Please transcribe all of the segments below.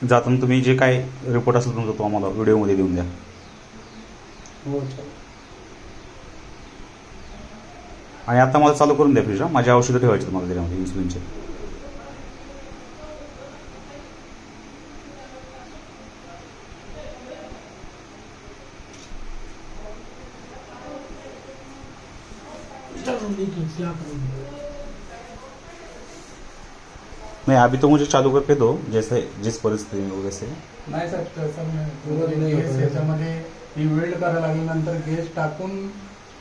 जाताना तुम्ही जे काय रिपोर्ट असेल तुमचा तो आम्हाला व्हिडिओमध्ये देऊन द्या. हो चालेल. आणि आता मला चालू करून द्या फ्रीज. माझी औषधं ठेवायची तुम्हाला त्याच्यामध्ये इन्सुलिनचे. नहीं अभी तो मुझे चालू करके दो जैसे जिस परिस्थिती में वैसे. नाही सर तसं नाही. गॅस याच्यामध्ये ही वेल्ड करायला लागली नंतर गॅस टाकून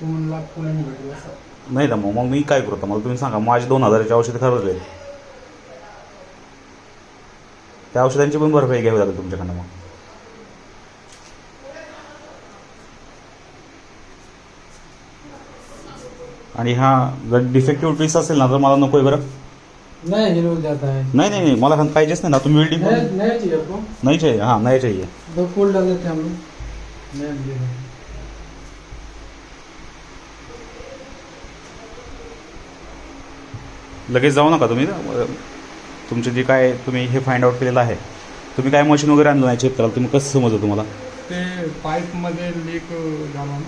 तुम्हाला पुण्याने भेटलं सर. नाही ना मग मी काय करतो मला तुम्ही सांगा. माझे 2000ची औषधं खरवले. त्या औषधांची पण भरपाई घ्यावी लागेल तुमच्याकडनं मग. आणि हा जर डिफेक्टिव्ह पीस असेल ना तर मला नकोय बरं. नहीं हिल जाता है. नाही नहीं नहीं मला पाहिजेच नाही ना. तुम्ही वेल्डिंग नया चाहिए आपको? नहीं चाहिए. हाँ नहीं चाहिए. 2 फूल डाल देते हम लोग. नया दे दें. लगेच जाऊ नका तुम्ही. तुमचे जे काय तुम्ही हे फाइंड आउट केलेलं आहे. तुम्ही काय मशीन वगैरे आणलं नाही चेक कराल. तुम्ही कसं समजलं तुम्हाला ते पाईपमध्ये लीक झालं.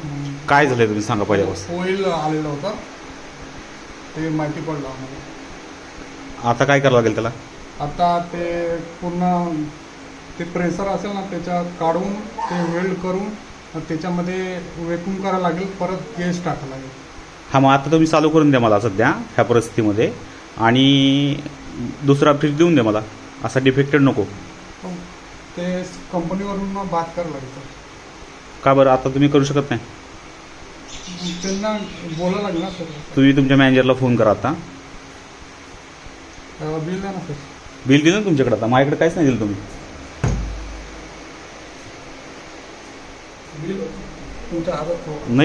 काय झालंय तुम्ही सांगा पहिल्यापासून. ऑइल आलेलं होतं ते माहिती पडलं आम्हाला. आता काय करावं लागेल त्याला. आता ते पूर्ण ते प्रेशर असेल ना त्याच्या काढून ते वेल्ड करून त्याच्यामध्ये वेकूम करायला लागेल. परत गॅस टाकायला लागेल. हां मग आता तुम्ही चालू करून द्या मला सध्या ह्या परिस्थितीमध्ये. आणि दुसरा फ्रीज देऊन द्या मला. असा डिफेक्टेड नको. ते कंपनीवरून बात करायला लागेल सर. का बरं आता तुम्ही करू शकत नाही. त्यांना बोलायला लागेल ना सर. तुम्ही तुमच्या मॅनेजरला फोन करा आता. बिल द्या ना सर. बिल दिलं ना तुमच्याकडे. आता माझ्याकडे काहीच नाही दिलं तुम्ही. बिल तुमच्या हातात नाही